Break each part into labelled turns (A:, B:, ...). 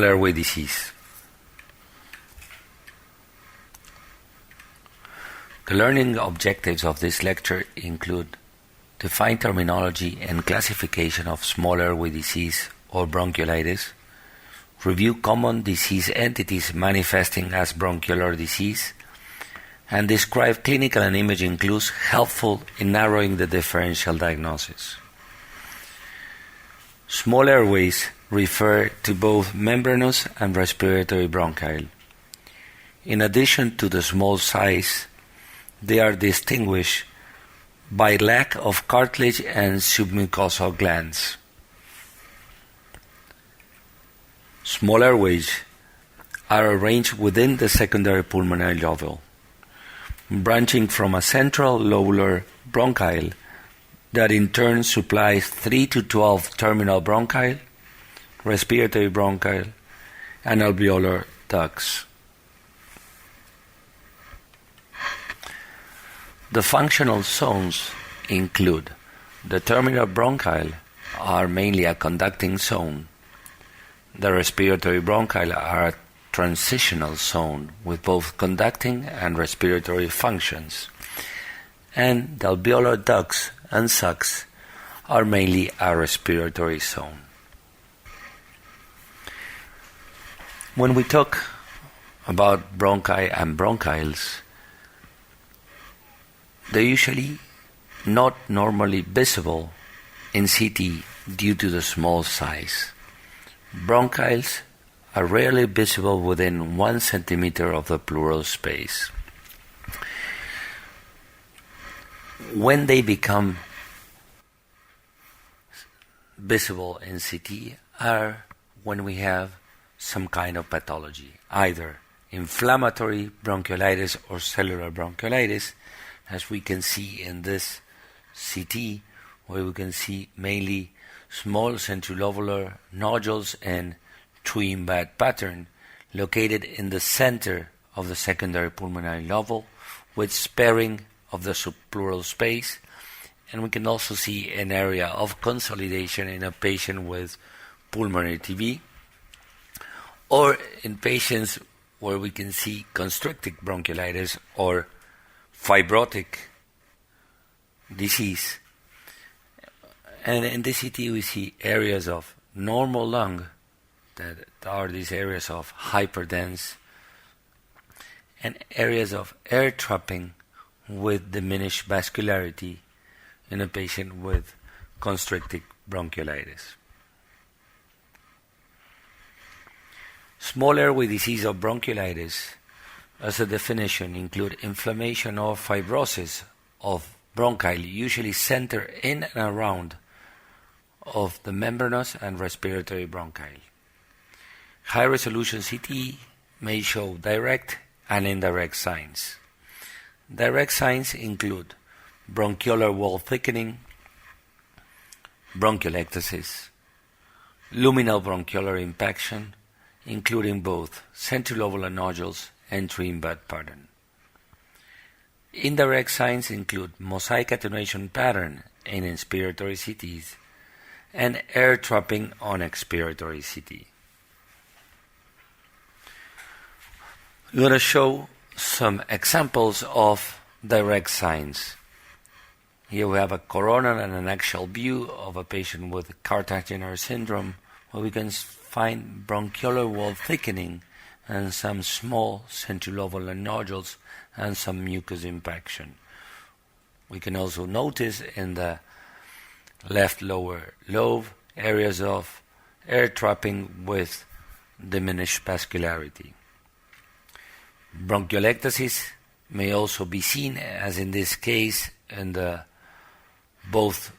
A: Airway disease. The learning objectives of this lecture include define terminology and classification of small airway disease or bronchiolitis, review common disease entities manifesting as bronchiolitis disease, and describe clinical and imaging clues helpful in narrowing the differential diagnosis. Small airways refer to both membranous and respiratory bronchi. In addition to the small size, they are distinguished by lack of cartilage and submucosal glands. Small airways are arranged within the secondary pulmonary lobule, branching from a central lobular bronchi that in turn supplies 3 to 12 terminal bronchi, respiratory bronchi, and alveolar ducts. The functional zones include the terminal bronchi are mainly a conducting zone. The respiratory bronchi are a transitional zone with both conducting and respiratory functions. And the alveolar ducts and sacs are mainly a respiratory zone. When we talk about bronchi and bronchioles, they're usually not normally visible in CT due to the small size. Bronchioles are rarely visible within 1 centimeter of the pleural space. When they become visible in CT are when we have some kind of pathology, either inflammatory bronchiolitis or cellular bronchiolitis, as we can see in this CT, where we can see mainly small centrilobular nodules and tree-in-bud pattern located in the center of the secondary pulmonary lobule with sparing of the subpleural space, and we can also see an area of consolidation in a patient with pulmonary TB, or in patients where we can see constrictive bronchiolitis or fibrotic disease. And in the CT we see areas of normal lung, that are these areas of hyperdense, and areas of air trapping with diminished vascularity in a patient with constrictive bronchiolitis. Small airway disease of bronchiolitis, as a definition, include inflammation or fibrosis of bronchi, usually centered in and around of the membranous and respiratory bronchi. High-resolution CT may show direct and indirect signs. Direct signs include bronchiolar wall thickening, bronchiolitis, luminal bronchiolar impaction, including both centrilobular nodules and tree-in-bud pattern. Indirect signs include Mosaic attenuation pattern in inspiratory CTs and air trapping on expiratory CT. I'm going to show some examples of direct signs. Here we have a coronal and an axial view of a patient with Carter-Jenner syndrome, where we can find bronchiolar wall thickening and some small centrilobular nodules and some mucus impaction. We can also notice in the left lower lobe areas of air trapping with diminished vascularity. Bronchiolitis may also be seen, as in this case, in the both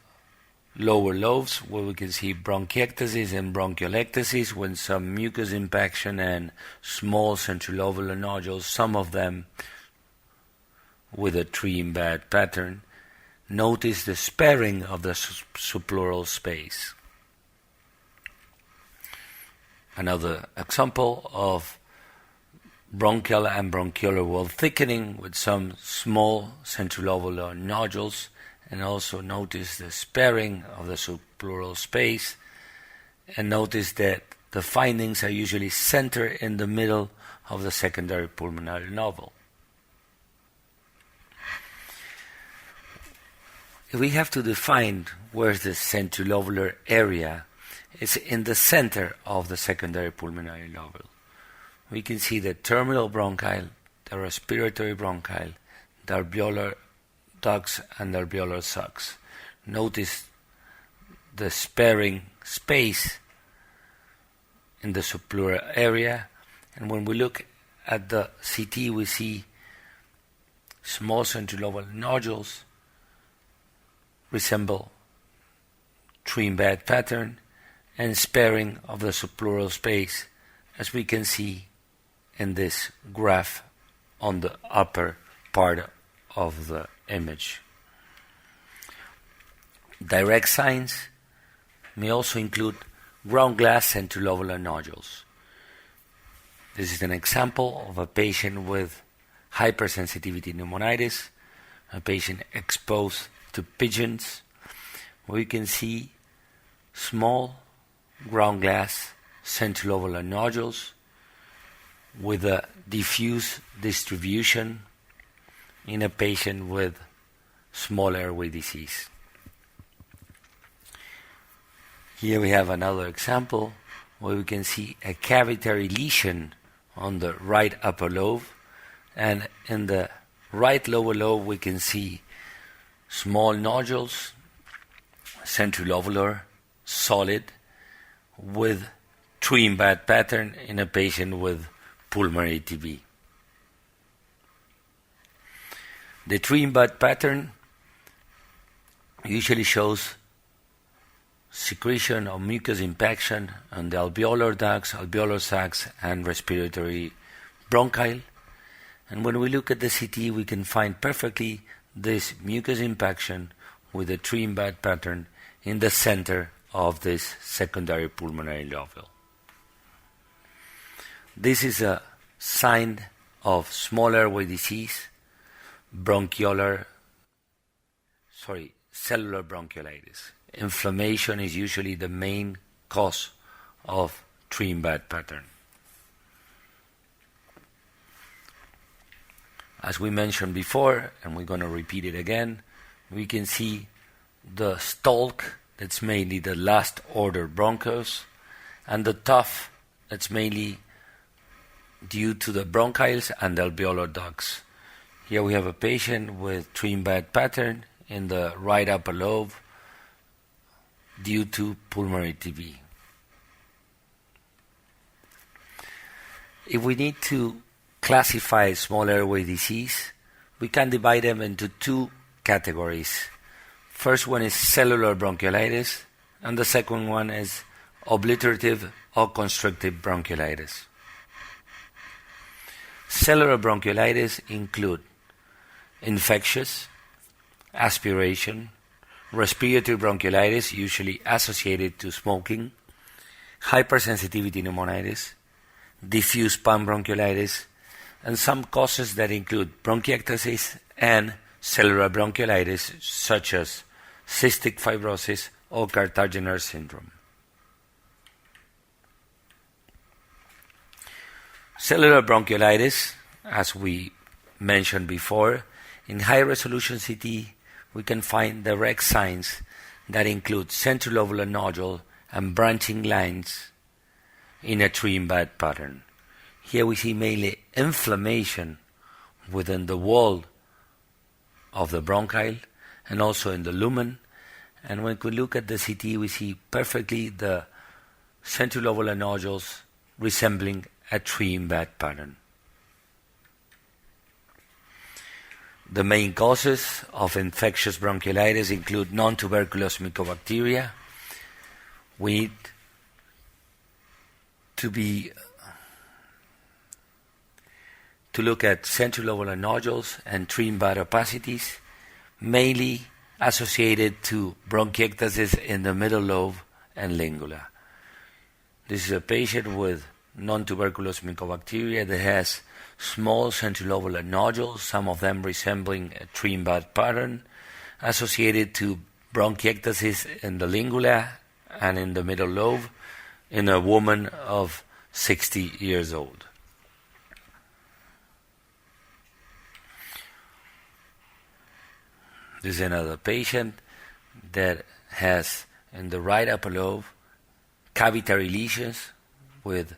A: lower lobes, where we can see bronchiectasis and bronchiolitis with some mucus impaction and small centrilobular nodules, some of them with a tree-in-bud pattern. Notice the sparing of the subpleural space. Another example of bronchial and bronchiolar wall thickening with some small centrilobular nodules, and also notice the sparing of the subpleural space, and notice that the findings are usually centered in the middle of the secondary pulmonary lobule. If we have to define where's the centrilobular area, it's in the center of the secondary pulmonary lobule. We can see the terminal bronchi, the respiratory bronchi, the alveolar ducts and the alveolar sacs. Notice the sparing space in the subpleural area, and when we look at the CT we see small centrilobular nodules resemble tree-in-bed pattern and sparing of the subpleural space, as we can see in this graph on the upper part of the image. Direct signs may also include ground glass centrilobular nodules. This is an example of a patient with hypersensitivity pneumonitis, a patient exposed to pigeons, where you can see small ground glass centrilobular nodules with a diffuse distribution in a patient with small airway disease. Here we have another example where we can see a cavitary lesion on the right upper lobe, and in the right lower lobe we can see small nodules, centrilobular, solid, with tree-in-bed pattern in a patient with pulmonary TB. The tree-in-bed pattern usually shows secretion of mucus impaction on the alveolar ducts, alveolar sacs, and respiratory bronchi. And when we look at the CT, we can find perfectly this mucus impaction with a tree-in-bed pattern in the center of this secondary pulmonary lobule. This is a sign of small airway disease, cellular bronchiolitis. Inflammation is usually the main cause of tree-in-bed pattern. As we mentioned before, and we're going to repeat it again, we can see the stalk, that's mainly the last order bronchos, and the tuft, that's mainly due to the bronchioles and the alveolar ducts. Here we have a patient with tree-in-bed pattern in the right upper lobe due to pulmonary TB. If we need to classify small airway disease, we can divide them into two categories. First one is cellular bronchiolitis, and the second one is obliterative or constrictive bronchiolitis. Cellular bronchiolitis include infectious, aspiration, respiratory bronchiolitis, usually associated to smoking, hypersensitivity pneumonitis, diffuse panbronchiolitis, and some causes that include bronchiectasis and cellular bronchiolitis, such as cystic fibrosis or Cartagena syndrome. Cellular bronchiolitis, as we mentioned before, in high-resolution CT, we can find direct signs that include centrilobular nodule and branching lines in a tree-in-bed pattern. Here we see mainly inflammation within the wall of the bronchi and also in the lumen. And when we look at the CT, we see perfectly the centrilobular nodules resembling a tree-in-bed pattern. The main causes of infectious bronchiolitis include non-tuberculous mycobacteria. We need to look at centrilobular nodules and tree-in-bed opacities, mainly associated to bronchiectasis in the middle lobe and lingula. This is a patient with non-tuberculous mycobacteria that has small centrilobular nodules, some of them resembling a tree-in-bed pattern, associated to bronchiectasis in the lingula and in the middle lobe, in a woman of 60 years old. This is another patient that has in the right upper lobe cavitary lesions with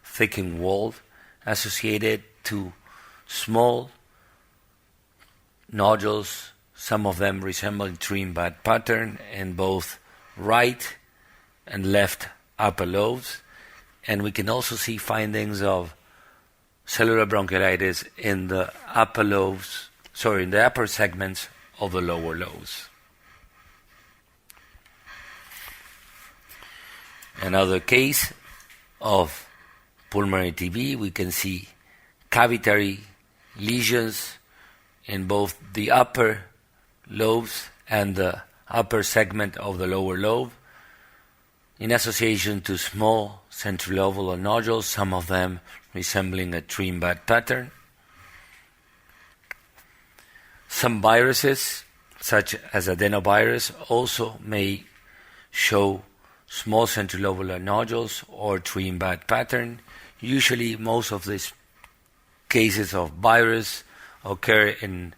A: thickened wall associated to small nodules, some of them resembling tree-in-bud pattern in both right and left upper lobes. And we can also see findings of cellular bronchiolitis in the in the upper segments of the lower lobes. Another case of pulmonary TB, we can see cavitary lesions in both the upper lobes and the upper segment of the lower lobe in association to small centrilobular nodules, some of them resembling a tree-in-bud pattern. Some viruses, such as adenovirus, also may show small centrilobular nodules or tree-in-bud pattern. Usually, most of these cases of virus occur in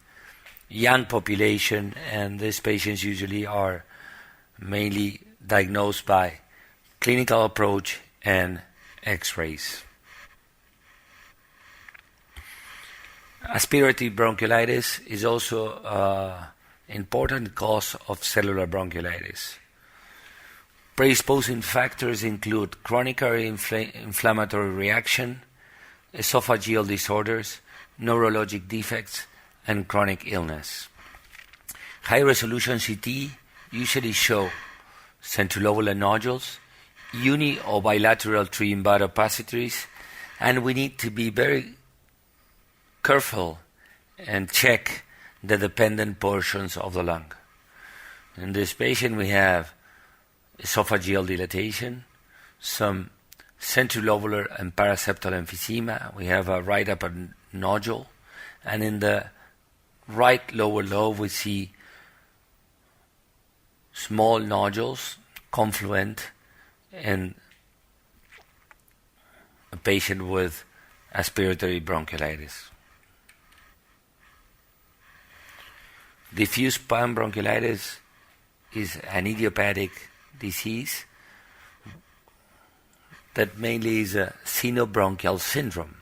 A: young population, and these patients usually are mainly diagnosed by clinical approach and X-rays. Aspirative bronchiolitis is also an important cause of cellular bronchiolitis. Predisposing factors include chronic inflammatory reaction, esophageal disorders, neurologic defects, and chronic illness. High-resolution CT usually show centrilobular nodules, uni or bilateral tree-in-bud opacities, and we need to be very careful and check the dependent portions of the lung. In this patient we have esophageal dilatation, some centrilobular and paraseptal emphysema. We have a right upper nodule, and in the right lower lobe we see small nodules confluent in a patient with aspiratory bronchiolitis. Diffuse panbronchiolitis is an idiopathic disease that mainly is a xenobronchial syndrome.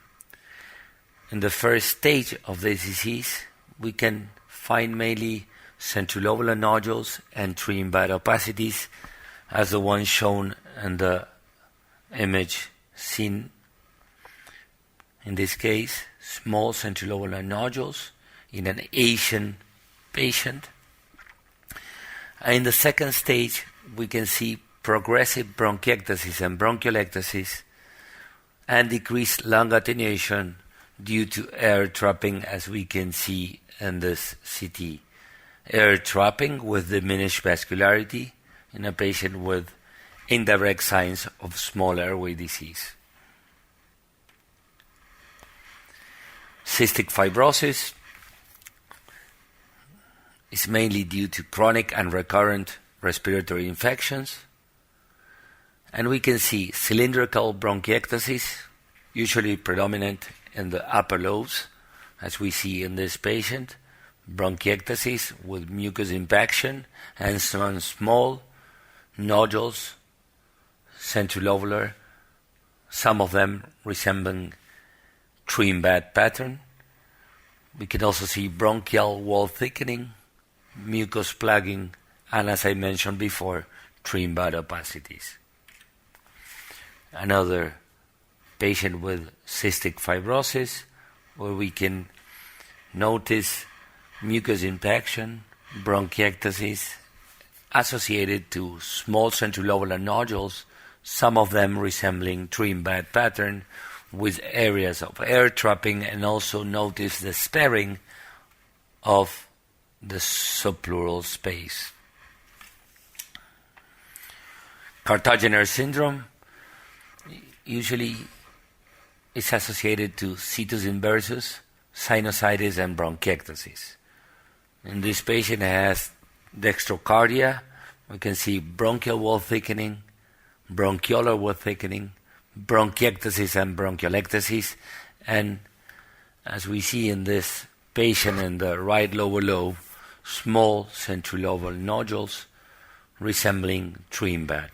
A: In the first stage of this disease, we can find mainly centrilobular nodules and tree-in-bud opacities as the ones shown in the image seen. In this case, small centrilobular nodules in an Asian patient. And in the second stage, we can see progressive bronchiectasis and bronchiolectasis and decreased lung attenuation due to air trapping, as we can see in this CT. Air trapping with diminished vascularity in a patient with indirect signs of small airway disease. Cystic fibrosis is mainly due to chronic and recurrent respiratory infections. And we can see cylindrical bronchiectasis, usually predominant in the upper lobes, as we see in this patient, bronchiectasis with mucus impaction and some small nodules, centrilobular, some of them resembling tree-in-bud pattern. We can also see bronchial wall thickening, mucus plugging, and as I mentioned before, tree-in-bud opacities. Another patient with cystic fibrosis, where we can notice mucus impaction, bronchiectasis associated to small centrilobular nodules, some of them resembling tree-in-bud pattern with areas of air trapping, and also notice the sparing of the subpleural space. Cartagena syndrome usually is associated to situs inversus, sinusitis, and bronchiectasis. In this patient has dextrocardia. We can see bronchial wall thickening, bronchiolar wall thickening, bronchiectasis and bronchiolectasis, and as we see in this patient in the right lower lobe, small centrilobar nodules resembling tree bed.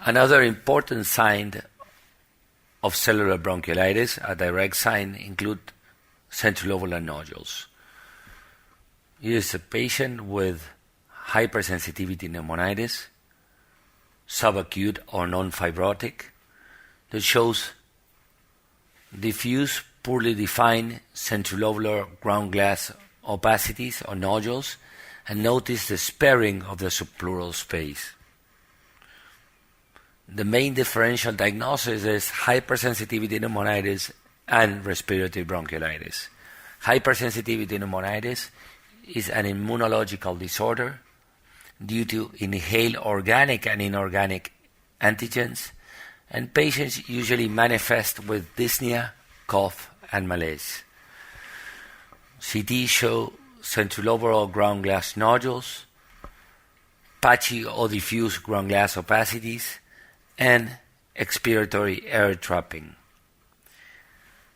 A: Another important sign of cellular bronchiolitis, a direct sign, include centrilobular nodules. It is a patient with hypersensitivity pneumonitis, subacute or non-fibrotic, that shows diffuse, poorly defined centrilobular ground glass opacities or nodules, and notice the sparing of the subpleural space. The main differential diagnosis is hypersensitivity pneumonitis and respiratory bronchiolitis. Hypersensitivity pneumonitis is an immunological disorder due to inhaled organic and inorganic antigens, and patients usually manifest with dyspnea, cough, and malaise. CT show centrilobular ground glass nodules, patchy or diffuse ground glass opacities, and expiratory air trapping.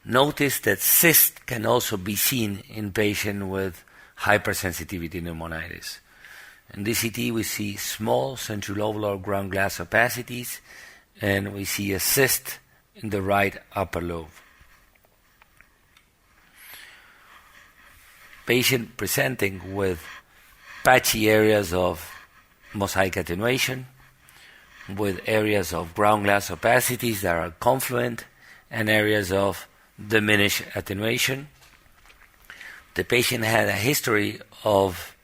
A: Notice that cysts can also be seen in patients with hypersensitivity pneumonitis. In this CT, we see small centrilobular ground glass opacities, and we see a cyst in the right upper lobe. Patient presenting with patchy areas of Mosaic attenuation, with areas of ground glass opacities that are confluent, and areas of diminished attenuation. The patient had a history of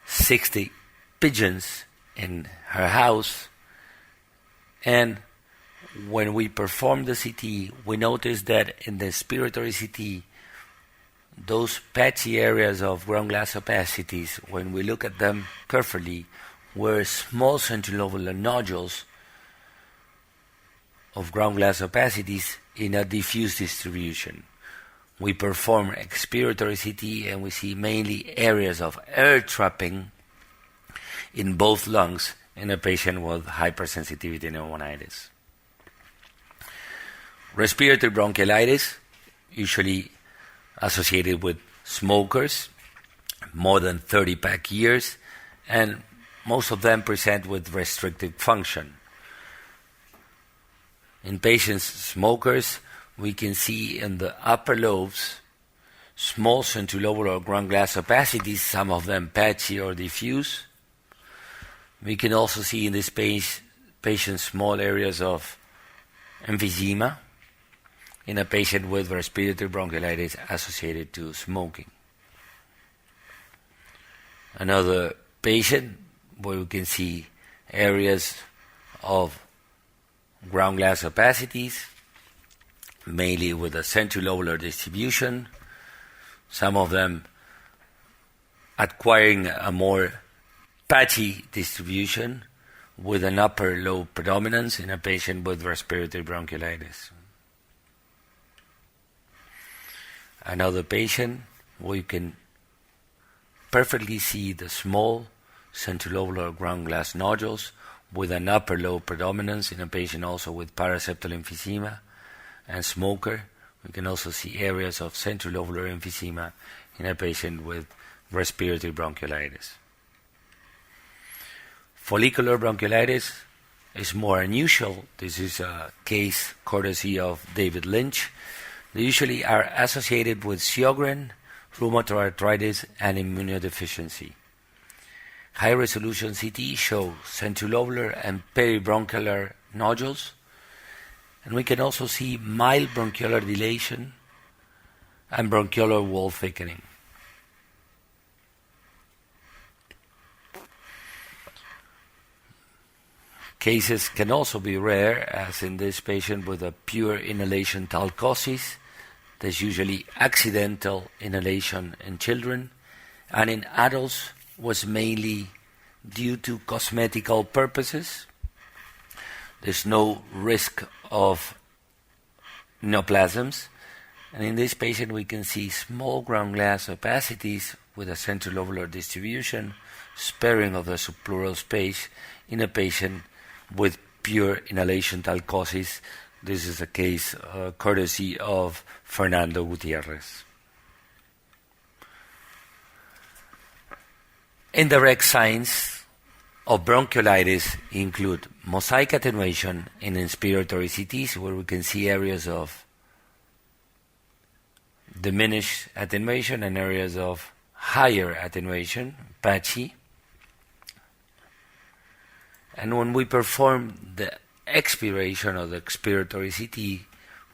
A: 60 pigeons in her house, and when we performed the CT, we noticed that in the respiratory CT, those patchy areas of ground glass opacities, when we look at them carefully, were small centrilobular nodules of ground glass opacities in a diffuse distribution. We perform expiratory CT and we see mainly areas of air trapping in both lungs in a patient with hypersensitivity pneumonitis. Respiratory bronchiolitis, usually associated with smokers, more than 30 pack years, and most of them present with restrictive function. In patients smokers, we can see in the upper lobes small centrilobular ground glass opacities, some of them patchy or diffuse. We can also see in this patient small areas of emphysema in a patient with respiratory bronchiolitis associated to smoking. Another patient where we can see areas of ground glass opacities, mainly with a centrilobular distribution, some of them acquiring a more patchy distribution with an upper lobe predominance in a patient with respiratory bronchiolitis. Another patient where you can perfectly see the small centrilobular ground glass nodules with an upper lobe predominance in a patient also with paraseptal emphysema and smoker. We can also see areas of centrilobular emphysema in a patient with respiratory bronchiolitis. Follicular bronchiolitis is more unusual. This is a case courtesy of David Lynch. They usually are associated with Sjögren, rheumatoid arthritis, and immunodeficiency. High-resolution CT shows centrilobular and peribronchial nodules, and we can also see mild bronchiolar dilation and bronchiolar wall thickening. Cases can also be rare, as in this patient with a pure inhalation talcosis. There's usually accidental inhalation in children, and in adults was mainly due to cosmetical purposes. There's no risk of neoplasms, And in this patient, we can see small ground glass opacities with a centrilobular distribution, sparing of the subpleural space in a patient with pure inhalation talcosis. This is a case courtesy of Fernando Gutierrez. Indirect signs of bronchiolitis include Mosaic attenuation in inspiratory CTs, where we can see areas of diminished attenuation and areas of higher attenuation, patchy. And when we perform the expiration of the expiratory CT,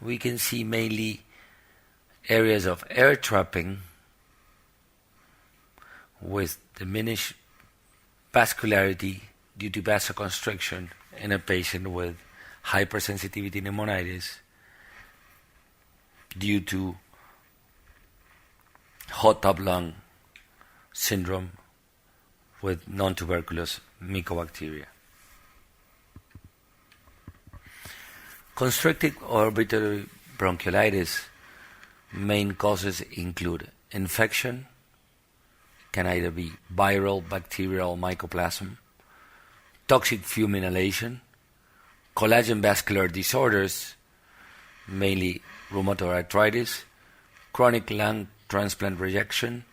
A: we can see mainly areas of air trapping with diminished vascularity due to vasoconstriction in a patient with hypersensitivity pneumonitis due to hot tub lung syndrome with non-tuberculous mycobacteria. Constrictive orbitary bronchiolitis main causes include infection, can either be viral, bacterial, mycoplasma, toxic fume inhalation, collagen vascular disorders, mainly rheumatoid arthritis, chronic lung transplant rejection,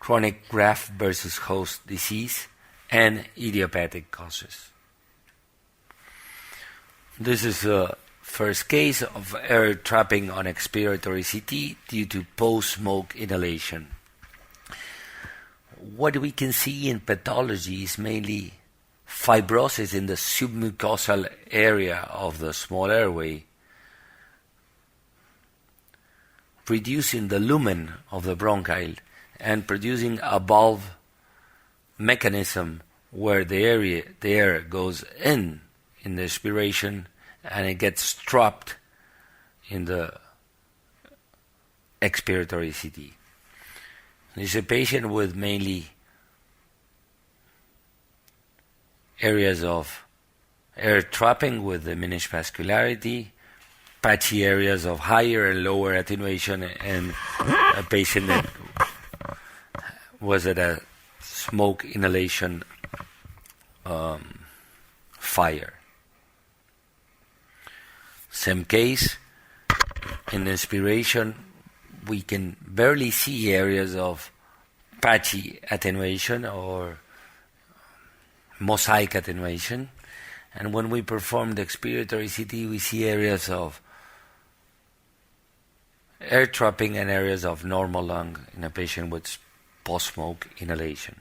A: chronic graft versus host disease, and idiopathic causes. This is the first case of air trapping on expiratory CT due to post-smoke inhalation. What we can see in pathology is mainly fibrosis in the submucosal area of the small airway, reducing the lumen of the bronchi and producing a valve mechanism where the air goes in the expiration and it gets trapped in the expiratory CT. This is a patient with mainly areas of air trapping with diminished vascularity, patchy areas of higher and lower attenuation, and a patient that was at a smoke inhalation fire. Same case, in inspiration, we can barely see areas of patchy attenuation or mosaic attenuation. And when we perform the expiratory CT, we see areas of air trapping and areas of normal lung in a patient with post-smoke inhalation.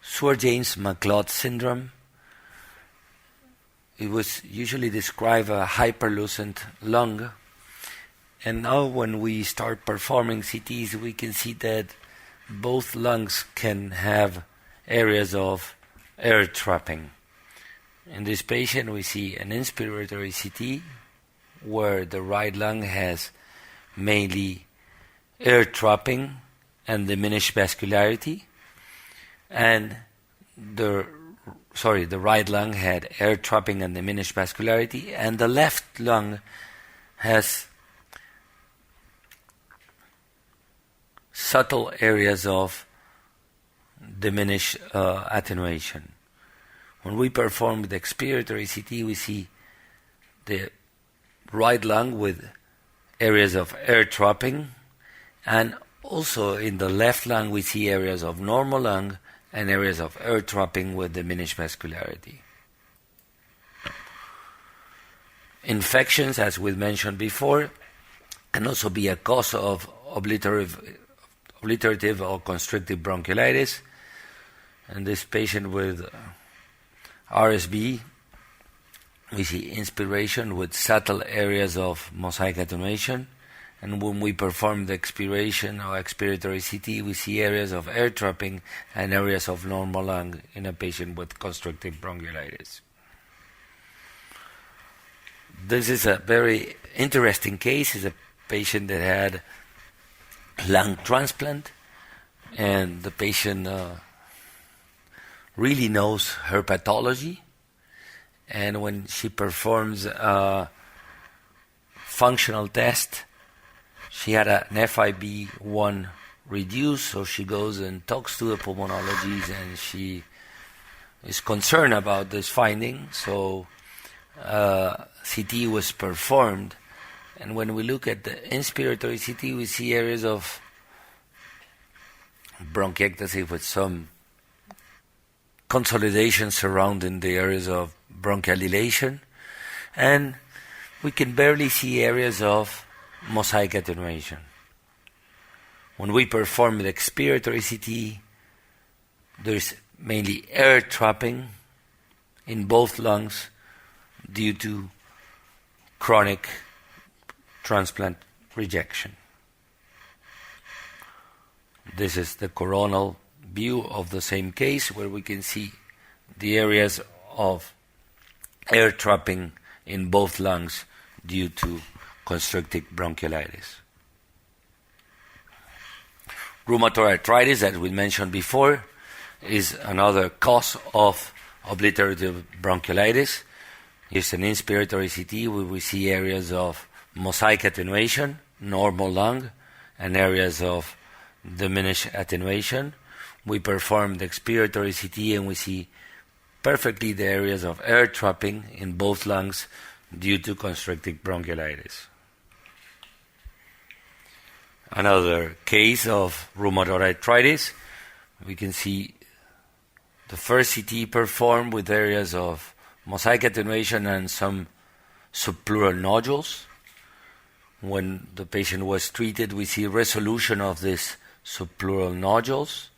A: Swyer-James McLeod syndrome. It was usually described as a hyperlucent lung. And now when we start performing CTs, we can see that both lungs can have areas of air trapping. In this patient, we see an inspiratory CT where the right lung has mainly air trapping and diminished vascularity, and the right lung had air trapping and diminished vascularity, and the left lung has subtle areas of diminished attenuation. When we perform the expiratory CT, we see the right lung with areas of air trapping, and also in the left lung we see areas of normal lung and areas of air trapping with diminished vascularity. Infections, as we mentioned before, can also be a cause of obliterative or constrictive bronchiolitis. And this patient with RSV, we see inspiration with subtle areas of mosaic attenuation. And when we perform the expiration or expiratory CT, we see areas of air trapping and areas of normal lung in a patient with constrictive bronchiolitis. This is a very interesting case. It's a patient that had lung transplant, and the patient really knows her pathology. And when she performs functional test. She had an FIB1 reduced, so she goes and talks to the pulmonologist, and she is concerned about this finding. So CT was performed, and when we look at the inspiratory CT, we see areas of bronchiectasis with some consolidation surrounding the areas of bronchial dilation, and we can barely see areas of Mosaic attenuation. When we perform the expiratory CT, there's mainly air trapping in both lungs due to chronic transplant rejection. This is the coronal view of the same case, where we can see the areas of air trapping in both lungs due to constrictive bronchiolitis. Rheumatoid arthritis, as we mentioned before, is another cause of obliterative bronchiolitis. Here's an inspiratory CT where we see areas of Mosaic attenuation, normal lung, and areas of diminished attenuation. We perform the expiratory CT and we see perfectly the areas of air trapping in both lungs due to constrictive bronchiolitis. Another case of rheumatoid arthritis, we can see the first CT performed with areas of Mosaic attenuation and some subpleural nodules. When the patient was treated, we see resolution of these subpleural nodules,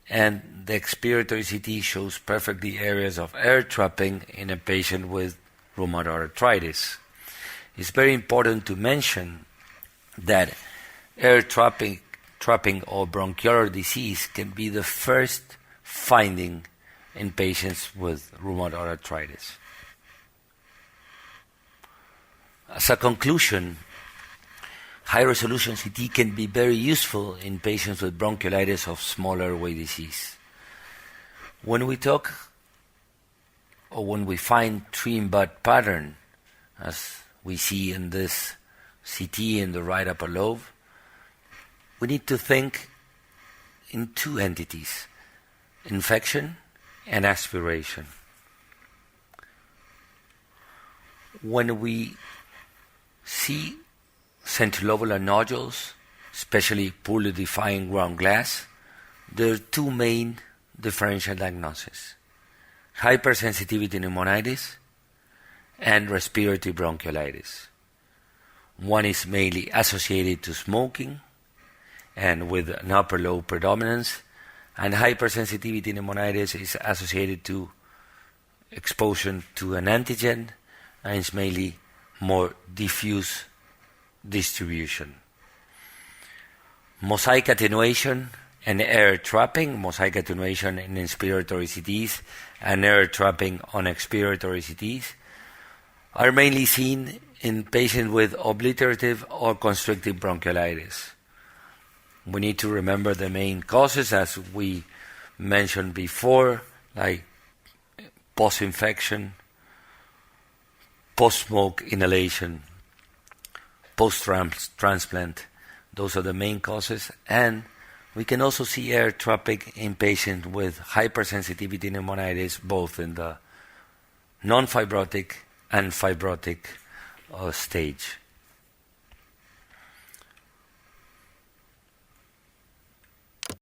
A: and the expiratory CT shows perfectly areas of air trapping in a patient with rheumatoid arthritis. It's very important to mention that air trapping or bronchial disease can be the first finding in patients with rheumatoid arthritis. As a conclusion, high-resolution CT can be very useful in patients with bronchiolitis of small airway disease. When we talk or when we find tree-in-bud pattern, as we see in this CT in the right upper lobe, we need to think in two entities, infection and aspiration. When we see centrilobular nodules, especially poorly defined ground glass, there are two main differential diagnoses: hypersensitivity pneumonitis and respiratory bronchiolitis. One is mainly associated to smoking and with an upper lobe predominance, and hypersensitivity pneumonitis is associated to exposure to an antigen and is mainly more diffuse distribution. Mosaic attenuation and air trapping, Mosaic attenuation in inspiratory CTs and air trapping on expiratory CTs, are mainly seen in patients with obliterative or constrictive bronchiolitis. We need to remember the main causes, as we mentioned before, like post-infection, post-smoke inhalation, post-transplant. Those are the main causes. And we can also see air trapping in patients with hypersensitivity pneumonitis, both in the non-fibrotic and fibrotic stage.